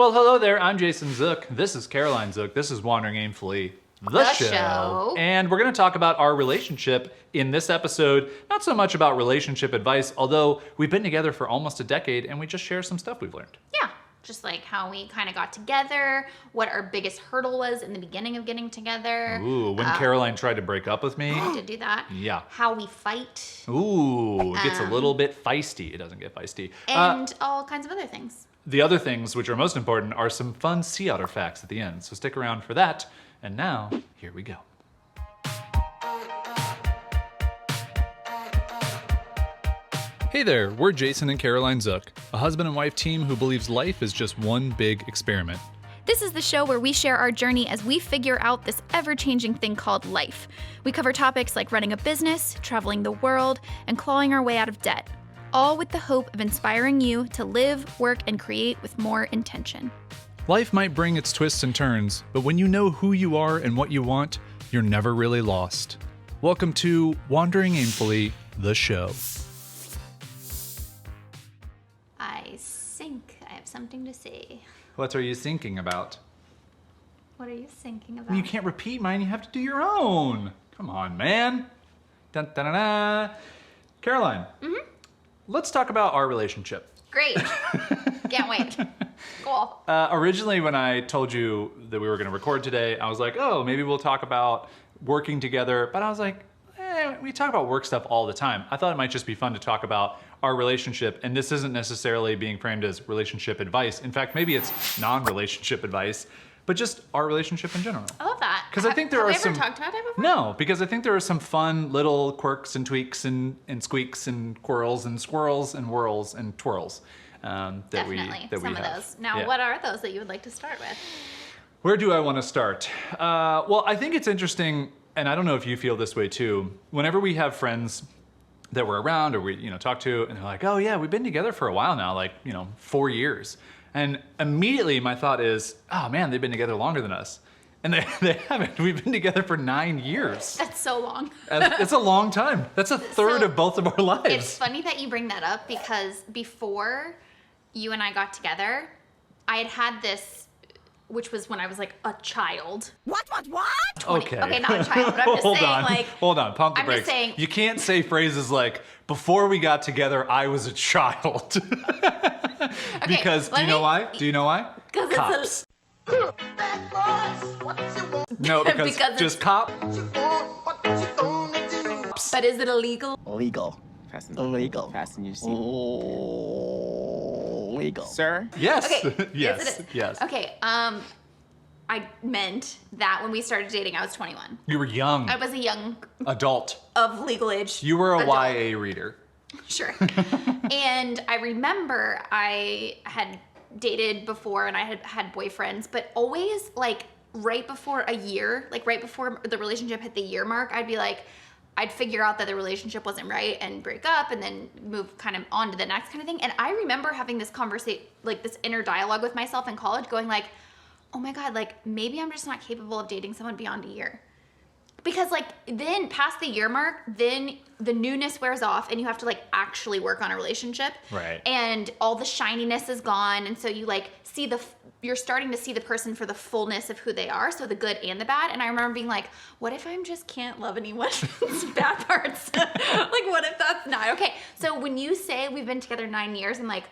Well, hello there. I'm Jason Zook. This is Caroline Zook. This is Wandering Aimfully, the show. And we're going to talk about our relationship in this episode. Not so much about relationship advice, although we've been together for almost a decade and we just share some stuff we've learned. Yeah, just like how we kind of got together, what our biggest hurdle was in the beginning of getting together. Ooh, when Caroline tried to break up with me. I did do that. Yeah. How we fight. Ooh, it gets a little bit feisty. It doesn't get feisty. And all kinds of other things. The other things, which are most important, are some fun sea otter facts at the end. So stick around for that. And now, here we go. Hey there, we're Jason and Caroline Zook, a husband and wife team who believes life is just one big experiment. This is the show where we share our journey as we figure out this ever-changing thing called life. We cover topics like running a business, traveling the world, and clawing our way out of debt. All with the hope of inspiring you to live, work, and create with more intention. Life might bring its twists and turns, but when you know who you are and what you want, you're never really lost. Welcome to Wandering Aimfully, the show. I think I have something to say. What are you thinking about? What are you thinking about? You can't repeat mine, you have to do your own. Come on, man. Dun, dun, dun, dun. Caroline, let's talk about our relationship. Great. Can't wait. Cool. Originally, when I told you that we were going to record today, I was like, oh, maybe we'll talk about working together. But I was like, we talk about work stuff all the time. I thought it might just be fun to talk about our relationship. And this isn't necessarily being framed as relationship advice. In fact, maybe it's non-relationship advice, but just our relationship in general. I love that. Because I think there are some. Have we ever talked about it before? No, because I think there are some fun little quirks and tweaks and squeaks and quirls and squirrels and whirls and twirls that Definitely, we some have. of those. Now, Yeah. what are those that you would like to start with? Where do I want to start? Well, I think it's interesting, and I don't know if you feel this way too. Whenever we have friends that we're around or we talk to, and they're like, "Oh yeah, we've been together for a while now, like 4 years," and immediately my thought is, "Oh man, they've been together longer than us." And they haven't. We've been together for 9 years. That's so long. It's a long time. That's a third of both of our lives. It's funny that you bring that up because before you and I got together, I had this, which was when I was like a child. What? 20, Okay, not a child, but I'm just saying Hold on, pump the I'm brakes. just saying. You can't say phrases like, before we got together, I was a child. Because, do you know why? Because Cops. No, because just cop. But is it illegal? Illegal. Fasten. Illegal. Fasten your seat. Legal. Sir? Yes. Okay. Yes. Yes. Okay. I meant that when we started dating, I was 21. You were young. I was a young Adult. of legal age. You were a adult. YA reader. Sure. And I remember I had dated before and I had boyfriends, but always like right before a year, like right before the relationship hit the year mark, I'd figure out that the relationship wasn't right and break up and then move kind of on to the next kind of thing. And I remember having this conversation, like this inner dialogue with myself in college going like, oh my God, like maybe I'm just not capable of dating someone beyond a year. Because like then past the year mark, then the newness wears off and you have to like actually work on a relationship. Right. And all the shininess is gone. And so you like you're starting to see the person for the fullness of who they are. So the good and the bad. And I remember being like, what if I just can't love anyone's bad parts? Like what if that's not okay? So when you say we've been together 9 years, I'm like,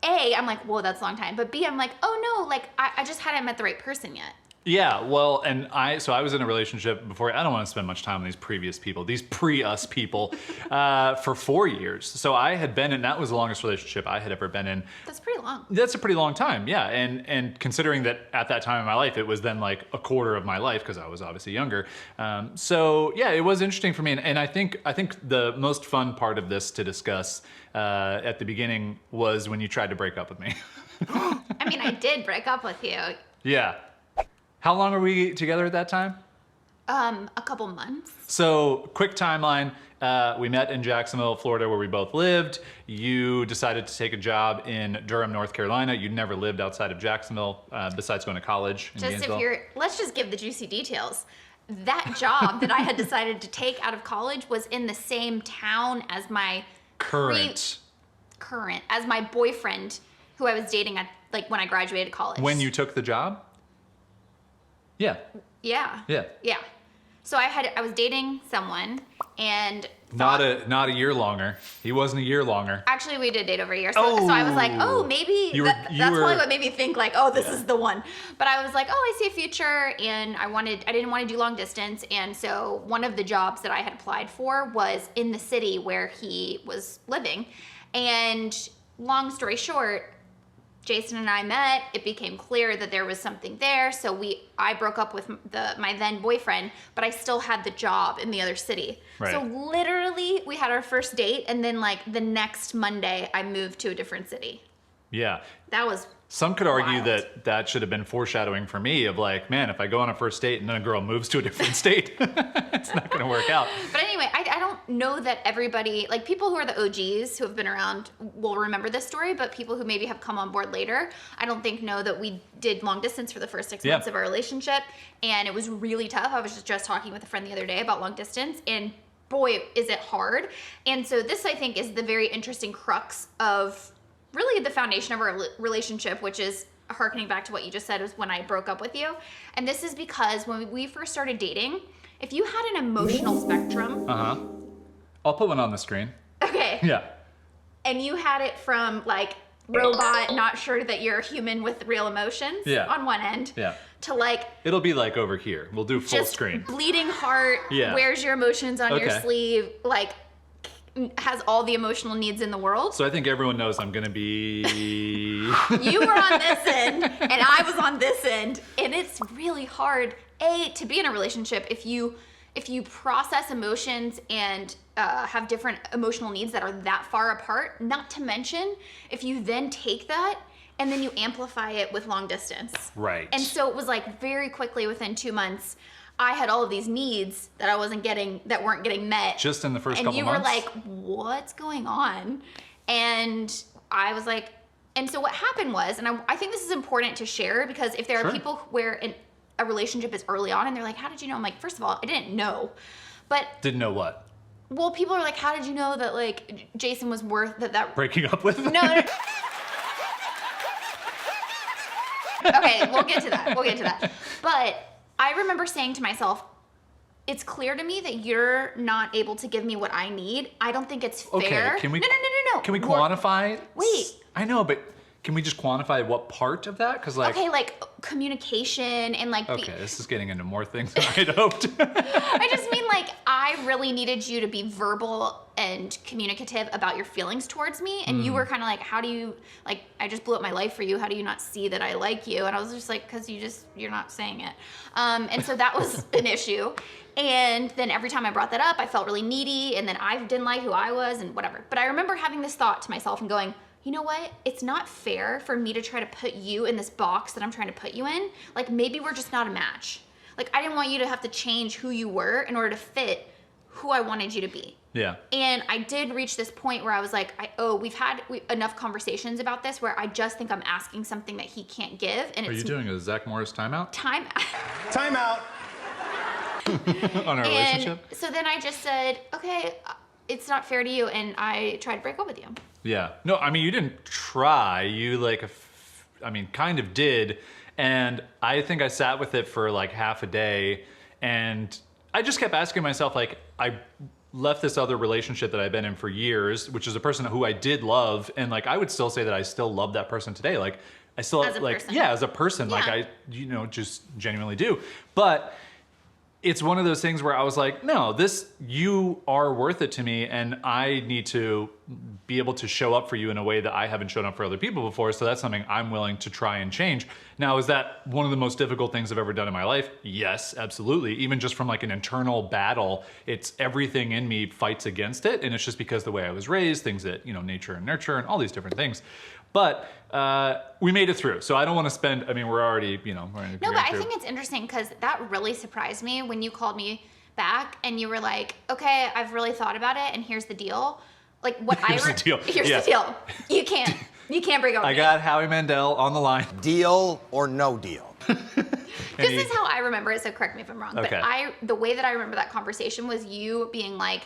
A, I'm like, whoa, that's a long time. But B, I'm like, oh no, like I just hadn't met the right person yet. Yeah, well, and I was in a relationship before. I don't want to spend much time on these previous people, these pre-us people, for 4 years. So I had been in, that was the longest relationship I had ever been in. That's pretty long. That's a pretty long time, yeah. And considering that at that time in my life, it was then like a quarter of my life because I was obviously younger. So yeah, it was interesting for me. And I think the most fun part of this to discuss at the beginning was when you tried to break up with me. I mean, I did break up with you. Yeah. How long were we together at that time? A couple months. So, quick timeline. We met in Jacksonville, Florida, where we both lived. You decided to take a job in Durham, North Carolina. You'd never lived outside of Jacksonville, besides going to college in Gainesville. Let's just give the juicy details. That job that I had decided to take out of college was in the same town as my Current. as my boyfriend who I was dating like when I graduated college. When you took the job? Yeah. Yeah. Yeah. Yeah. So I was dating someone and Not a year longer. He wasn't a year longer. actually we did date over a year. So I was like, oh, maybe that's probably what made me think like, oh, this is the one. But I was like, oh, I see a future, and I didn't want to do long distance. And so one of the jobs that I had applied for was in the city where he was living. And long story short, Jason and I met. It became clear that there was something there. So I broke up with my then boyfriend, but I still had the job in the other city. Right. So literally, we had our first date, and then like the next Monday, I moved to a different city. Yeah. That was Some could argue wild. that should have been foreshadowing for me of like, man, if I go on a first date and then a girl moves to a different state, it's not going to work out. But anyway, I don't know that everybody, like people who are the OGs who have been around will remember this story, but people who maybe have come on board later, I don't think know that we did long distance for the first 6 months of our relationship. And it was really tough. I was just talking with a friend the other day about long distance, and boy, is it hard. And so this, I think, is the very interesting crux of really the foundation of our relationship, which is harkening back to what you just said was when I broke up with you. And this is because when we first started dating, if you had an emotional spectrum. I'll put one on the screen. Okay. Yeah. And you had it from like robot, not sure that you're a human with real emotions on one end. Yeah. To like It'll be like over here. We'll do full just screen. bleeding heart, Yeah. wears your emotions on your Okay. sleeve, like has all the emotional needs in the world. So I think everyone knows I'm going to be... You were on this end and I was on this end, and it's really hard to be in a relationship if you process emotions and have different emotional needs that are that far apart. Not to mention if you then take that and then you amplify it with long distance. Right. And so it was like very quickly within 2 months, I had all of these needs that I wasn't getting, that weren't getting met. Just in the first and couple you months? were like, what's going on? And I was like, and so what happened was, and I think this is important to share, because if there are Sure. people where a relationship is early on and they're like, how did you know? I'm like, first of all, I didn't know. But Didn't know what? well, people are like, how did you know that like Jason was worth that? Breaking up with? No. Okay, we'll get to that. But I remember saying to myself, it's clear to me that you're not able to give me what I need. I don't think it's fair. Okay, can we... No. Can we More- quantify? Wait. I know, but can we just quantify what part of that? Because like... Okay, like communication and like Okay, this is getting into more things than I had hoped. I just mean like I really needed you to be verbal and communicative about your feelings towards me, and you were kind of like, how do you, like, I just blew up my life for you, how do you not see that I like you? And I was just like, because you're not saying it. And so that was an issue. And then every time I brought that up, I felt really needy, and then I didn't like who I was and whatever. But I remember having this thought to myself and going, you know what? It's not fair for me to try to put you in this box that I'm trying to put you in. Like, maybe we're just not a match. Like, I didn't want you to have to change who you were in order to fit who I wanted you to be. Yeah. And I did reach this point where I was like, we've had enough conversations about this where I just think I'm asking something that he can't give. And Are it's you doing a Zach Morris timeout time. Time out. on our relationship? So then I just said, okay, it's not fair to you, and I tried to break up with you. Yeah. No, I mean, you didn't try. You like, kind of did. And I think I sat with it for like half a day, and I just kept asking myself, like, I left this other relationship that I've been in for years, which is a person who I did love, and like I would still say that I still love that person today. Like I still As a like person. yeah, as a person, Yeah. like I just genuinely do. But it's one of those things where I was like, no, you are worth it to me, and I need to be able to show up for you in a way that I haven't shown up for other people before. So that's something I'm willing to try and change. Now, is that one of the most difficult things I've ever done in my life? Yes, absolutely. Even just from like an internal battle, it's everything in me fights against it. And it's just because the way I was raised, things that, nature and nurture and all these different things. But we made it through. So I don't want to spend, we're already, we're No, but I think it's interesting because that really surprised me when you called me back and you were like, okay, I've really thought about it, and here's the deal. Like what Here's the deal. Here's Yeah. the deal. You can't break up with I me. got Howie Mandel on the line. Deal or no deal? This is how I remember it, so correct me if I'm wrong. Okay. But the way that I remember that conversation was you being like,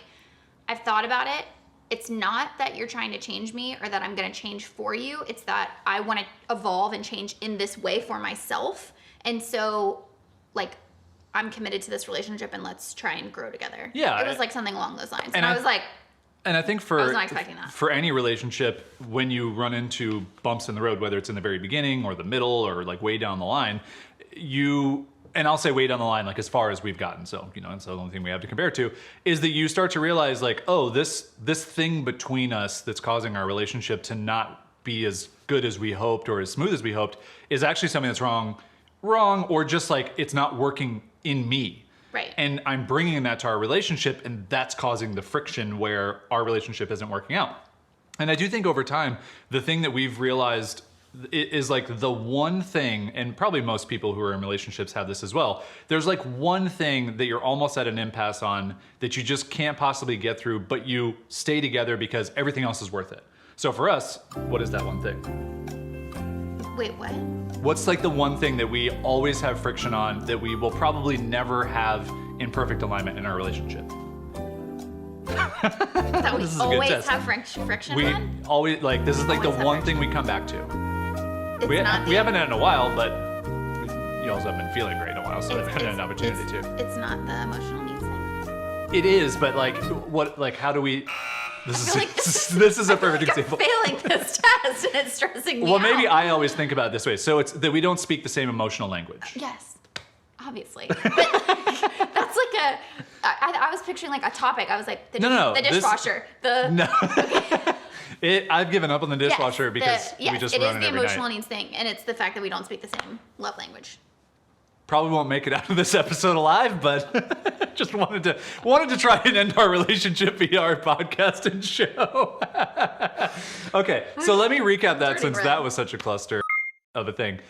I've thought about it, it's not that you're trying to change me or that I'm going to change for you. It's that I want to evolve and change in this way for myself. And so, like, I'm committed to this relationship and let's try and grow together. Yeah. It was like something along those lines. And I was like, and I think I was not expecting that. for any relationship, when you run into bumps in the road, whether it's in the very beginning or the middle or like way down the line, and I'll say way down the line, like as far as we've gotten. So, you know, and so the only thing we have to compare to is that you start to realize like, oh, this thing between us that's causing our relationship to not be as good as we hoped or as smooth as we hoped is actually something that's wrong, or just like it's not working in me. Right. And I'm bringing that to our relationship, and that's causing the friction where our relationship isn't working out. And I do think over time, the thing that we've realized is like the one thing, and probably most people who are in relationships have this as well, there's like one thing that you're almost at an impasse on that you just can't possibly get through, but you stay together because everything else is worth it. So for us, what is that one thing? Wait, what? What's like the one thing that we always have friction on that we will probably never have in perfect alignment in our relationship? That we This is a good always test. have friction We on? always, like, this is like the Always have one thing friction. we come back to. It's We not haven't had it in a while, but you also haven't been feeling great in a while, so I've had an opportunity to. It's not the emotional needs thing. It is, but like, what, like, how do we? This feel is like this this is a perfect I'm example. failing this test and it's stressing me Well, out. maybe I always think about it this way. So it's that we don't speak the same emotional language. Yes, obviously. But that's like I was picturing like a topic. I was like, the this- dishwasher. No. I've given up on the dishwasher Yes, because yes, we just it run is it the every emotional night. needs thing, and it's the fact that we don't speak the same love language. Probably won't make it out of this episode alive, but just wanted to try and end our relationship via our podcast and show. Okay, so let me recap that Turning since red. that was such a cluster of a thing.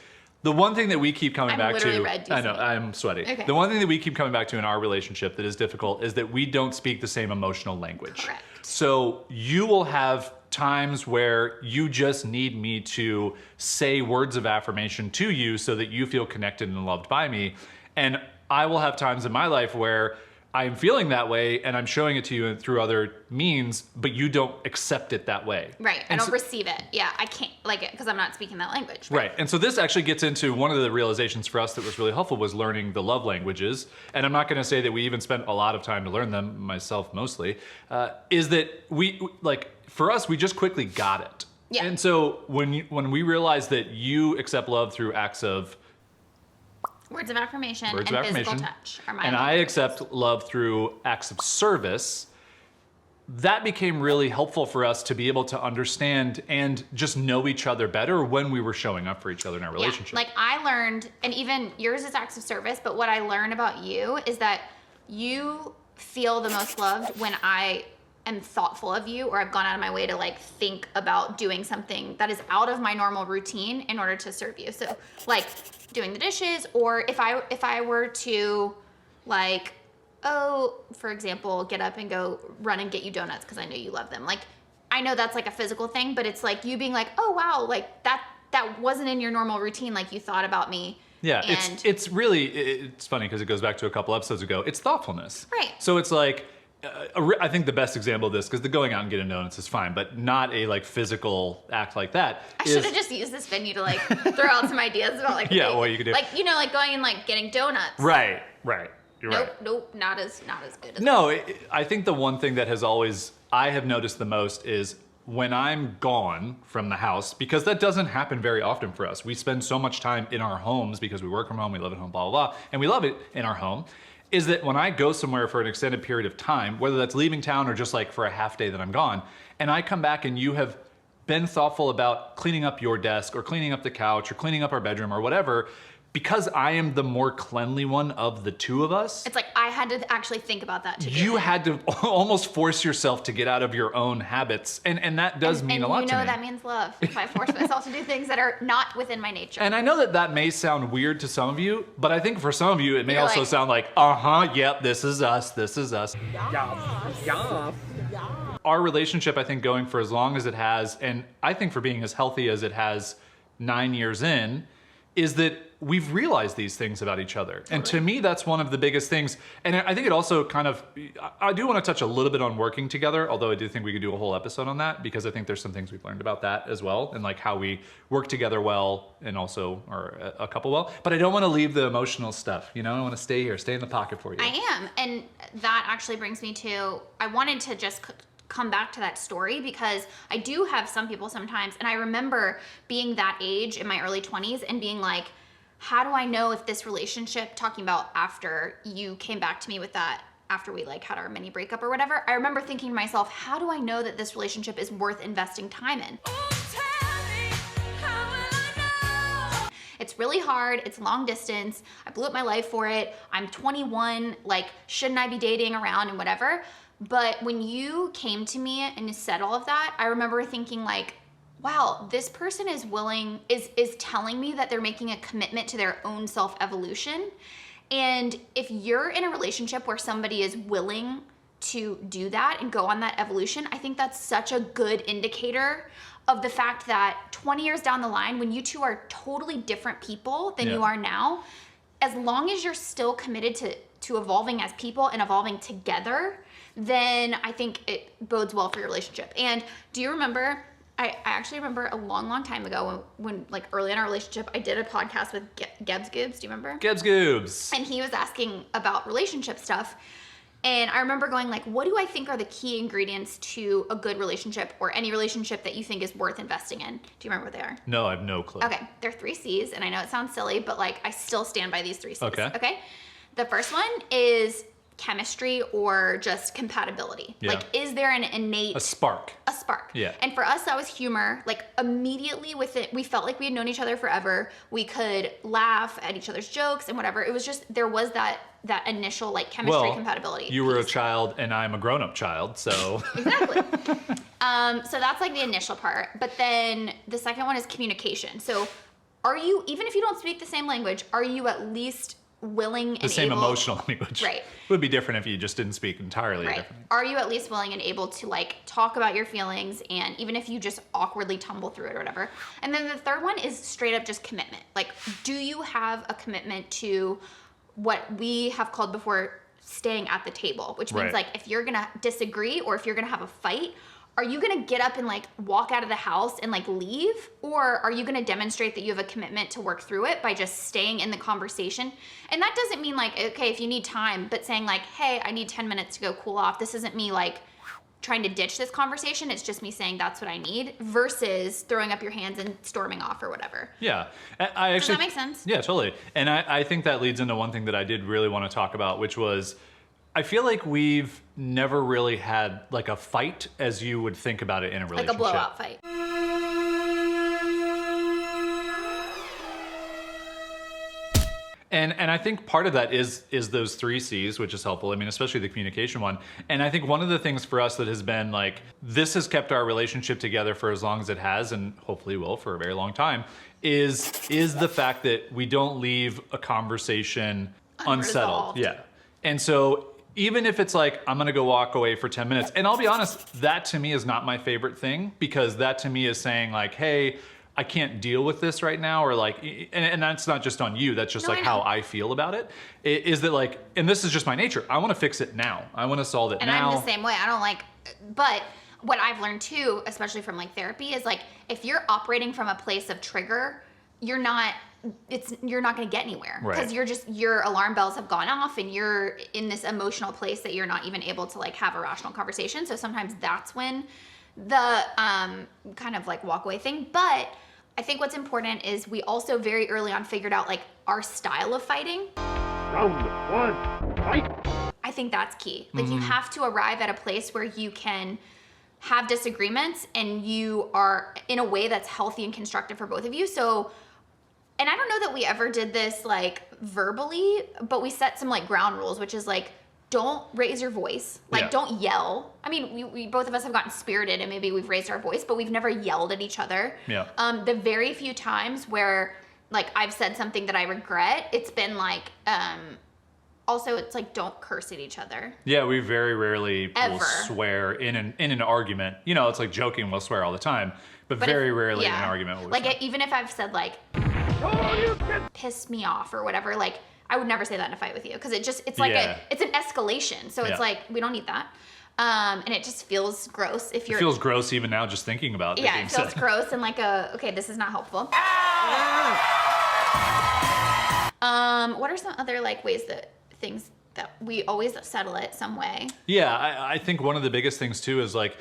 The one thing that we keep coming I'm back literally to, red, do you I know, see? I'm sweaty. Okay. The one thing that we keep coming back to in our relationship that is difficult is that we don't speak the same emotional language. Correct. So you will have times where you just need me to say words of affirmation to you so that you feel connected and loved by me. And I will have times in my life where I'm feeling that way and I'm showing it to you through other means, but you don't accept it that way. Right. I And don't so- receive it. Yeah, I can't like it because I'm not speaking that language. Right. And so this actually gets into one of the realizations for us that was really helpful was learning the love languages. And I'm not going to say that we even spent a lot of time to learn them, myself mostly, is that we, like, for us, we just quickly got it. Yeah. And so when we realized that you accept love through acts of Words of affirmation words and of physical affirmation, touch are my and I languages. accept love through acts of service, that became really helpful for us to be able to understand and just know each other better when we were showing up for each other in our relationship. Yeah, like I learned, and even yours is acts of service, but what I learned about you is that you feel the most loved when I am thoughtful of you, or I've gone out of my way to like think about doing something that is out of my normal routine in order to serve you. So like doing the dishes, or if I were to like, oh, for example, get up and go run and get you donuts because I know you love them. Like, I know that's like a physical thing, but it's like you being like, oh wow, like that wasn't in your normal routine. Like you thought about me. Yeah, And it's really, it's funny because it goes back to a couple episodes ago. It's thoughtfulness. Right. So it's like, I think the best example of this, because the going out and getting donuts is fine, but not a like physical act like that. I should have just used this venue to like throw out some ideas about like Yeah, what you could do. like, you know, like going and like getting donuts. Right. You're Nope, right. nope, not as good as No, I think the one thing that has always, I have noticed the most is when I'm gone from the house, because that doesn't happen very often for us. We spend so much time in our homes because we work from home, we live at home, blah, blah, blah, and we love it in our home, is that when I go somewhere for an extended period of time, whether that's leaving town or just like for a half day that I'm gone, and I come back and you have been thoughtful about cleaning up your desk or cleaning up the couch or cleaning up our bedroom or whatever, because I am the more cleanly one of the two of us, It's like I had to actually think about that to do you it. had to almost force yourself to get out of your own habits. And that does mean a lot and to you know me. that means love. If I force myself to do things that are not within my nature. And I know that that may sound weird to some of you, but I think for some of you, it may You're also like- sound like, yep, this is us. Our relationship, I think, going for as long as it has, and I think for being as healthy as it has 9 years in, is that we've realized these things about each other. Totally. And to me, that's one of the biggest things. And I think it also kind of, I do want to touch a little bit on working together, although I do think we could do a whole episode on that, because I think there's some things we've learned about that as well, and like how we work together well and also are a couple well. But I don't want to leave the emotional stuff, you know? I want to stay here, stay in the pocket for you. I am. And that actually brings me to, I wanted to just come back to that story because I do have some people sometimes, and I remember being that age in my early 20s and being like, how do I know if this relationship, talking about after you came back to me with that, after we like had our mini breakup or whatever, I remember thinking to myself, how do I know that this relationship is worth investing time in? It's really hard. It's long distance. I blew up my life for it. I'm 21. Like, shouldn't I be dating around and whatever? But when you came to me and said all of that, I remember thinking like, wow, this person is willing, is telling me that they're making a commitment to their own self-evolution. And if you're in a relationship where somebody is willing to do that and go on that evolution, I think that's such a good indicator of the fact that 20 years down the line, when you two are totally different people than you are now, as long as you're still committed to evolving as people and evolving together, then I think it bodes well for your relationship. And do you remember, I actually remember a long time ago when like early in our relationship, I did a podcast with Gebs Goobs. Do you remember? Gebs Goobs. And he was asking about relationship stuff. And I remember going like, what do I think are the key ingredients to a good relationship or any relationship that you think is worth investing in? Do you remember what they are? No, I have no clue. Okay, they're 3 C's. And I know it sounds silly, but like I still stand by these 3 C's. Okay. The first one is chemistry or just compatibility. Yeah. Like, is there an innate... A spark. Yeah. And for us, that was humor. Like, immediately with it, we felt like we had known each other forever. We could laugh at each other's jokes and whatever. It was just, there was that initial, like, chemistry compatibility. You were a child and I'm a grown-up child, so... Exactly. So that's, like, the initial part. But then the second one is communication. So are you, even if you don't speak the same language, are you at least... willing and the same able, emotional language. Right. It would be different if you just didn't speak entirely differently. Are you at least willing and able to like talk about your feelings, and even if you just awkwardly tumble through it or whatever. And then the third one is straight up just commitment. Like, do you have a commitment to what we have called before staying at the table, which means like if you're gonna disagree or if you're gonna have a fight, are you gonna get up and like walk out of the house and like leave? Or are you gonna demonstrate that you have a commitment to work through it by just staying in the conversation? And that doesn't mean like, okay, if you need time, but saying like, hey, I need 10 minutes to go cool off. This isn't me like trying to ditch this conversation. It's just me saying that's what I need versus throwing up your hands and storming off or whatever. Yeah. I actually, does that make sense? Yeah, totally. And I think that leads into one thing that I did really want to talk about, which was, I feel like we've never really had like a fight as you would think about it in a relationship. Like a blowout fight. And I think part of that is those 3 C's, which is helpful. I mean, especially the communication one. And I think one of the things for us that has been like, this has kept our relationship together for as long as it has, and hopefully will for a very long time, is the fact that we don't leave a conversation unsettled. Yeah. And so even if it's like, I'm gonna go walk away for 10 minutes, and I'll be honest, that to me is not my favorite thing, because that to me is saying like, hey, I can't deal with this right now, or like, and that's not just on you, that's just like how I feel about it, is that like, and this is just my nature, I wanna fix it now. I wanna solve it now. And I'm the same way, I don't like, but what I've learned too, especially from like therapy, is like, if you're operating from a place of trigger, you're not gonna get anywhere, because your alarm bells have gone off and you're in this emotional place that you're not even able to like have a rational conversation. So sometimes that's when the kind of like walk away thing. But I think what's important is we also very early on figured out like our style of fighting. Round 1, fight. I think that's key. Like you have to arrive at a place where you can have disagreements and you are in a way that's healthy and constructive for both of you. So, and I don't know that we ever did this like verbally, but we set some like ground rules, which is like, don't raise your voice. Like, don't yell. I mean, we both of us have gotten spirited and maybe we've raised our voice, but we've never yelled at each other. Yeah. The very few times where like I've said something that I regret, it's been like, also it's like, don't curse at each other. Yeah, we very rarely will swear in an argument. You know, it's like joking, we'll swear all the time, but very rarely in an argument will we swear. Even if I've said like, oh, you pissed me off or whatever, like I would never say that in a fight with you because it's like it's an escalation. So it's like we don't need that. And it just feels gross if you're. It feels gross even now just thinking about it. Yeah, it feels gross and like okay, this is not helpful. What are some other like ways that things that we always settle it some way? Yeah, I think one of the biggest things too is like,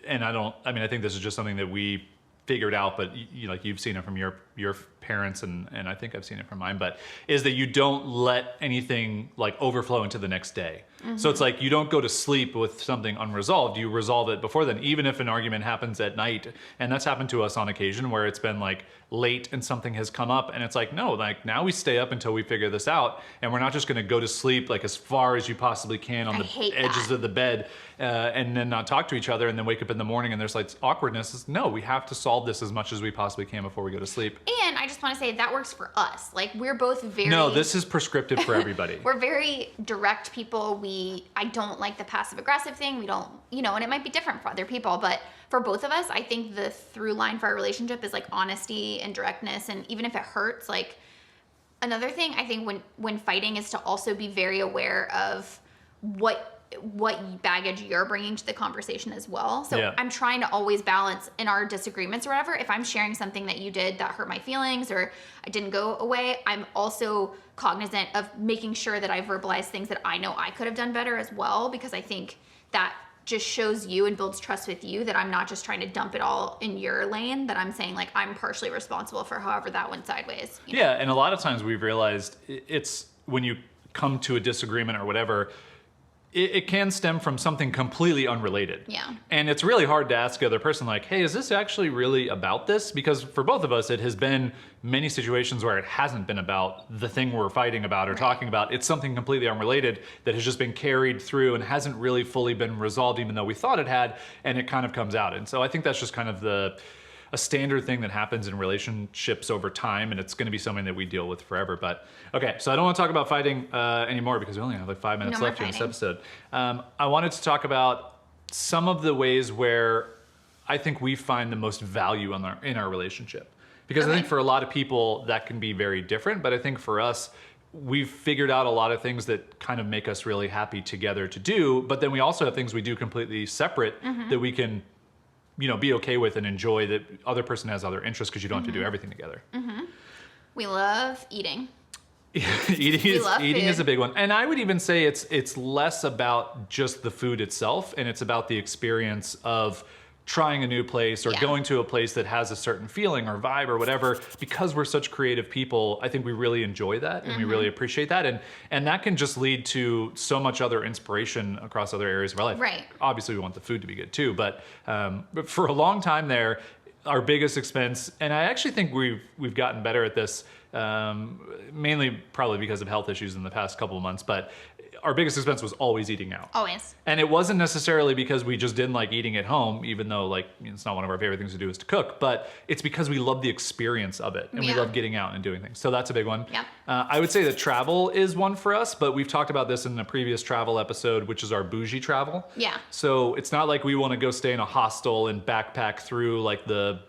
and I think this is just something that we figured out, but you've seen it from your parents and I think I've seen it from mine, but is that you don't let anything like overflow into the next day. So it's like you don't go to sleep with something unresolved, you resolve it before then, even if an argument happens at night. And that's happened to us on occasion where it's been like late and something has come up and it's like, no, like now we stay up until we figure this out, and we're not just gonna go to sleep like as far as you possibly can on the edges of the bed and then not talk to each other and then wake up in the morning and there's like awkwardness. No, we have to solve this as much as we possibly can before we go to sleep. And I just want to say that works for us. Like we're both very. No, this is prescriptive for everybody. We're very direct people. I don't like the passive aggressive thing. We don't, and it might be different for other people, but for both of us, I think the through line for our relationship is like honesty and directness. And even if it hurts, like another thing I think when fighting is to also be very aware of what baggage you're bringing to the conversation as well. So I'm trying to always balance in our disagreements or whatever. If I'm sharing something that you did that hurt my feelings or I didn't go away, I'm also cognizant of making sure that I verbalize things that I know I could have done better as well, because I think that just shows you and builds trust with you that I'm not just trying to dump it all in your lane, that I'm saying like I'm partially responsible for however that went sideways. Yeah, and a lot of times we've realized it's when you come to a disagreement or whatever, it can stem from something completely unrelated. Yeah. And it's really hard to ask the other person like, hey, is this actually really about this? Because for both of us, it has been many situations where it hasn't been about the thing we're fighting about or talking about. It's something completely unrelated that has just been carried through and hasn't really fully been resolved, even though we thought it had, and it kind of comes out. And so I think that's just kind of a standard thing that happens in relationships over time, and it's going to be something that we deal with forever. But okay, so I don't want to talk about fighting anymore because we only have like 5 minutes left in this episode. I wanted to talk about some of the ways where I think we find the most value in our relationship. Because I think for a lot of people that can be very different, but I think for us, we've figured out a lot of things that kind of make us really happy together to do, but then we also have things we do completely separate that we can be okay with and enjoy, that other person has other interests because you don't have to do everything together. We love eating. Eating is a big one. And I would even say it's less about just the food itself, and it's about the experience of trying a new place or going to a place that has a certain feeling or vibe or whatever. Because we're such creative people, I think we really enjoy that and we really appreciate that. And that can just lead to so much other inspiration across other areas of our life. Right. Obviously, we want the food to be good too, but for a long time there, our biggest expense, and I actually think we've gotten better at this, mainly probably because of health issues in the past couple of months, but our biggest expense was always eating out. Always. And it wasn't necessarily because we just didn't like eating at home, even though it's not one of our favorite things to do is to cook, but it's because we love the experience of it and we love getting out and doing things. So that's a big one. Yeah. I would say that travel is one for us, but we've talked about this in a previous travel episode, which is our bougie travel. Yeah. So it's not like we want to go stay in a hostel and backpack through like the,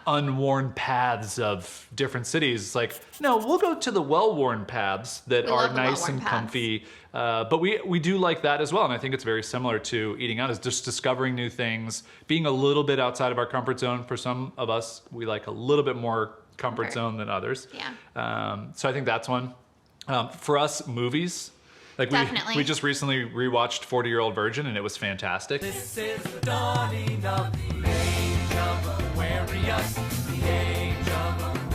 unworn paths of different cities. It's like, no, we'll go to the well-worn paths that are nice and comfy. But we do like that as well. And I think it's very similar to eating out, is just discovering new things, being a little bit outside of our comfort zone. For some of us, we like a little bit more comfort zone than others. Yeah. So I think that's one. For us, movies. Like Definitely. we just recently rewatched 40-Year-Old Virgin and it was fantastic. This is the dawning of the age of Aquarius, the age of Aquarius.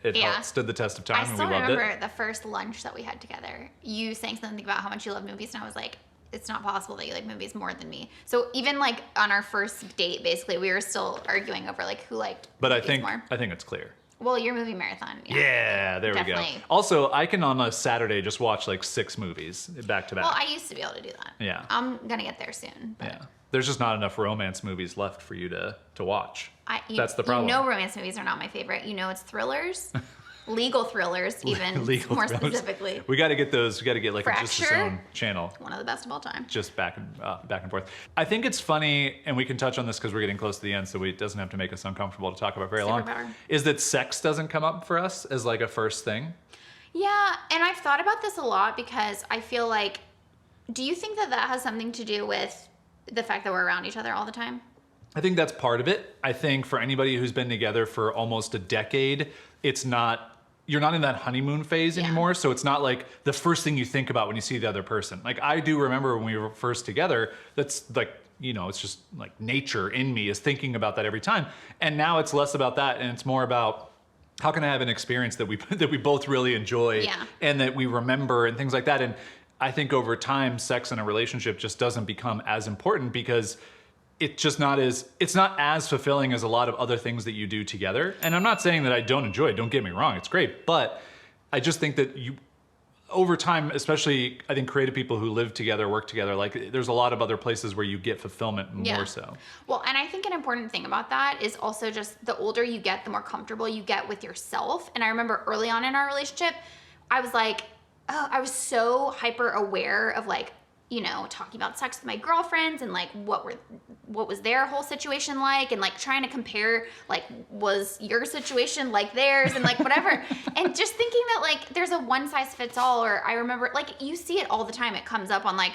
It stood the test of time and we loved it. I still remember the first lunch that we had together. You saying something about how much you love movies, and I was like, it's not possible that you like movies more than me. So even like on our first date, basically, we were still arguing over like who liked movies more. I think it's clear. Well, your movie marathon. Yeah, there we go. Also, I can on a Saturday just watch like 6 movies back to back. Well, I used to be able to do that. Yeah. I'm gonna get there soon. But. Yeah. There's just not enough romance movies left for you to watch. That's the problem. You know romance movies are not my favorite. You know it's thrillers. Legal thrillers, even Legal more thrillers. specifically. We got to get those. We got to get like just its Fracture? own channel. One of the best of all time. Just back and forth. I think it's funny, and we can touch on this because we're getting close to the end, so it doesn't have to make us uncomfortable to talk about very long. Superpower. Is that sex doesn't come up for us as like a first thing? Yeah, and I've thought about this a lot because I feel like, do you think that that has something to do with the fact that we're around each other all the time? I think that's part of it. I think for anybody who's been together for almost a decade, you're not in that honeymoon phase Yeah. anymore. So it's not like the first thing you think about when you see the other person. Like I do remember when we were first together, that's like, it's just like nature in me is thinking about that every time. And now it's less about that. And it's more about how can I have an experience that we both really enjoy Yeah. and that we remember and things like that. And I think over time, sex in a relationship just doesn't become as important because it's not as fulfilling as a lot of other things that you do together. And I'm not saying that I don't enjoy it, don't get me wrong, it's great. But I just think that over time, especially I think creative people who live together, work together, like there's a lot of other places where you get fulfillment more so. Well, and I think an important thing about that is also just the older you get, the more comfortable you get with yourself. And I remember early on in our relationship, I was like, I was so hyper aware of like, talking about sex with my girlfriends and like what was their whole situation like, and like trying to compare like was your situation like theirs and like whatever. And just thinking that like there's a one size fits all, or I remember like you see it all the time. It comes up on like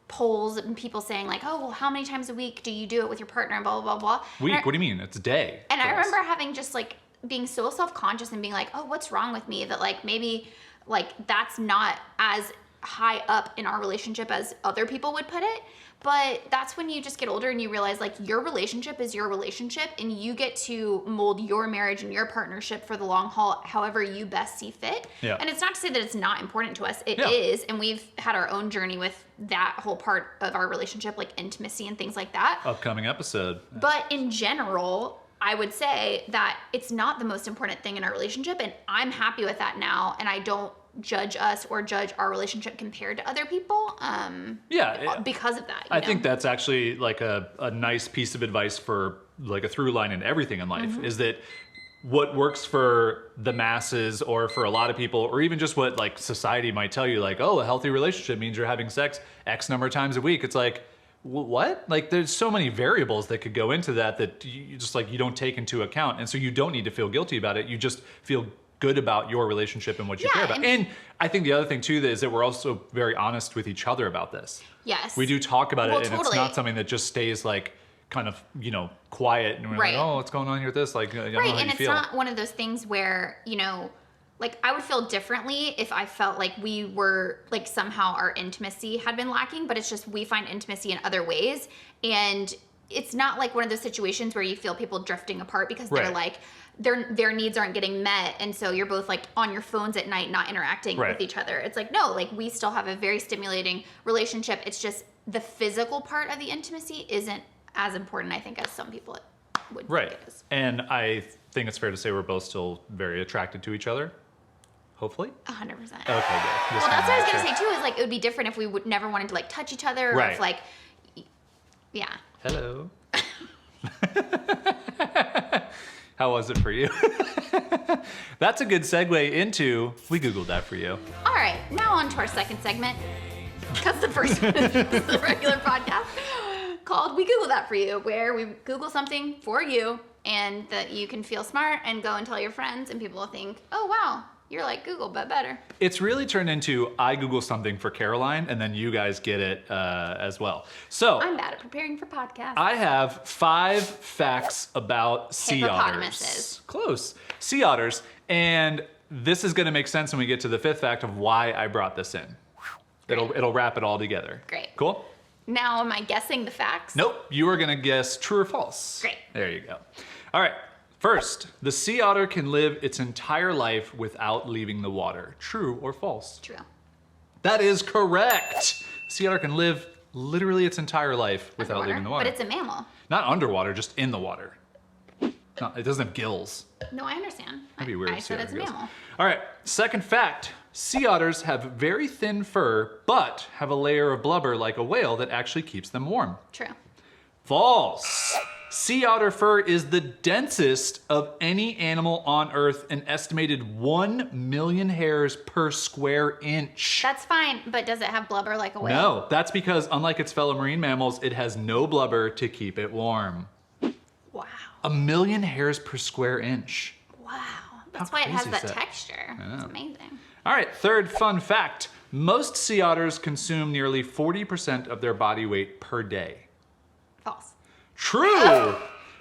polls and people saying like, oh, well, how many times a week do you do it with your partner and blah, blah, blah, blah. Week, what do you mean? It's a day. And I for us. remember having just like being so self-conscious and being like, oh, what's wrong with me? That like maybe like that's not as high up in our relationship as other people would put it. But that's when you just get older and you realize like your relationship is your relationship and you get to mold your marriage and your partnership for the long haul however you best see fit. Yeah. And it's not to say that it's not important to us. It Yeah. is, and we've had our own journey with that whole part of our relationship, like intimacy and things like that. Upcoming episode. But in general, I would say that it's not the most important thing in our relationship, and I'm happy with that now, and I don't judge us or judge our relationship compared to other people because of that. I think that's actually like a nice piece of advice for like a through line in everything in life is that what works for the masses or for a lot of people, or even just what like society might tell you, like, oh, a healthy relationship means you're having sex X number of times a week. It's like, what? Like there's so many variables that could go into that you just like, you don't take into account. And so you don't need to feel guilty about it. You just feel good about your relationship and what you care about. And I think the other thing too is that we're also very honest with each other about this. Yes. We do talk about it, and totally. it's not something that just stays like kind of, quiet and we're Right. like, oh, what's going on here with this? Like, I don't know right, how and you it's feel. not one of those things where, like I would feel differently if I felt like we were like somehow our intimacy had been lacking, but it's just we find intimacy in other ways. And it's not like one of those situations where you feel people drifting apart because they're Right. like their needs aren't getting met, and so you're both like on your phones at night not interacting Right. with each other. It's like, no, like we still have a very stimulating relationship. It's just the physical part of the intimacy isn't as important, I think, as some people would Right. think it is. And I think it's fair to say we're both still very attracted to each other. Hopefully. 100%. Okay, good. Well, that's what I was gonna say too. Is like it would be different if we would never wanted to like touch each other, or Right. if like, yeah. Hello. How was it for you? That's a good segue into, we Googled that for you. All right, now on to our second segment. Because the first one is the regular podcast called "We Google That for You," where we Google something for you, and that you can feel smart and go and tell your friends, and people will think, "Oh wow, you're like Google, but better." It's really turned into I Google something for Caroline, and then you guys get it as well. So I'm bad at preparing for podcasts. I have 5 facts about sea Hippopotamuses. otters. Close. Sea otters. And this is going to make sense when we get to the 5th fact of why I brought this in. It'll wrap it all together. Great. Cool? Now, am I guessing the facts? Nope. You are going to guess true or false. Great. There you go. All right. First, the sea otter can live its entire life without leaving the water. True or false? True. That is correct. Sea otter can live literally its entire life without Underwater, leaving the water. but it's a mammal. Not underwater, just in the water. No, it doesn't have gills. No, I understand. That'd be weird. I if sea said otter it's a gills. mammal. All right, second fact. Sea otters have very thin fur, but have a layer of blubber like a whale that actually keeps them warm. True. False. Sea otter fur is the densest of any animal on Earth, an estimated 1 million hairs per square inch. That's fine, but does it have blubber like a whale? No, that's because unlike its fellow marine mammals, it has no blubber to keep it warm. Wow. 1 million hairs per square inch. Wow. That's How why it has crazy that is that? texture. It's amazing. All right, third fun fact. Most sea otters consume nearly 40% of their body weight per day. False. True!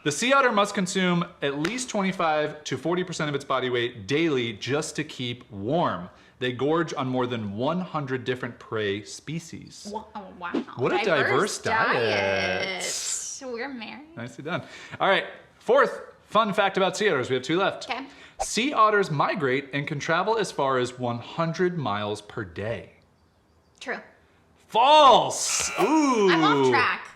The sea otter must consume at least 25 to 40% of its body weight daily just to keep warm. They gorge on more than 100 different prey species. Oh, wow. What a diverse diet. We're married. Nicely done. All right, fourth fun fact about sea otters. We have 2 left. Okay. Sea otters migrate and can travel as far as 100 miles per day. True. False! Ooh. I'm off track.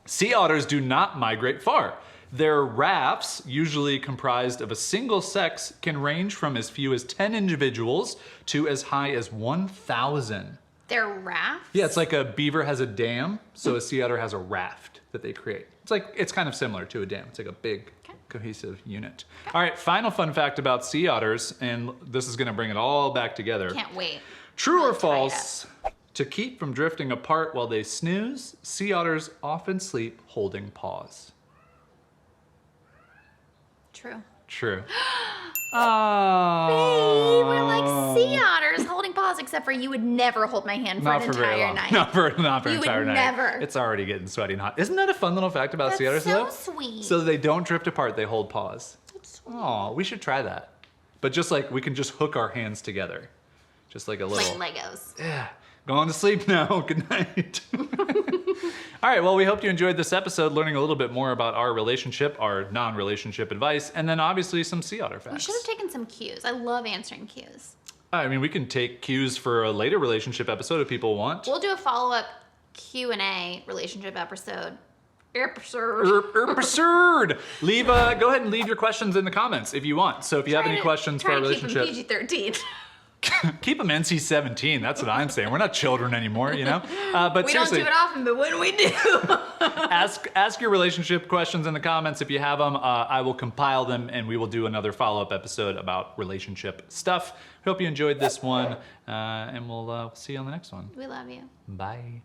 Sea otters do not migrate far. Their rafts, usually comprised of a single sex, can range from as few as 10 individuals to as high as 1,000. They're rafts? Yeah, it's like a beaver has a dam, so a sea otter has a raft that they create. It's kind of similar to a dam. It's like a big, cohesive unit. All right, final fun fact about sea otters, and this is gonna bring it all back together. Can't wait. True or Let's try it false? To keep from drifting apart while they snooze, sea otters often sleep holding paws. True. True. We're like sea otters holding paws, except for you would never hold my hand for Not an for very entire long. night. Not for an You would entire night. never. It's already getting sweaty and hot. Isn't that a fun little fact about sea otters That's so though? sweet. So they don't drift apart, they hold paws. That's sweet. Oh, we should try that. But just like we can just hook our hands together. Just like a little. Like Legos. Yeah. Going to sleep now. Good night. All right, well, we hope you enjoyed this episode, learning a little bit more about our relationship, our non-relationship advice, and then obviously some sea otter We facts. should have taken some cues. I love answering cues. I mean, we can take cues for a later relationship episode if people want. We'll do a follow-up Q&A relationship episode. Absurd. Leave. Go ahead and leave your questions in the comments if you want. So if you have any questions for our relationship, PG-13. keep them NC-17. That's what I'm saying. We're not children anymore, you know. But We seriously, don't do it often, but when we do. ask your relationship questions in the comments if you have them. I will compile them and we will do another follow-up episode about relationship stuff. Hope you enjoyed this one, and we'll see you on the next one. We love you. Bye.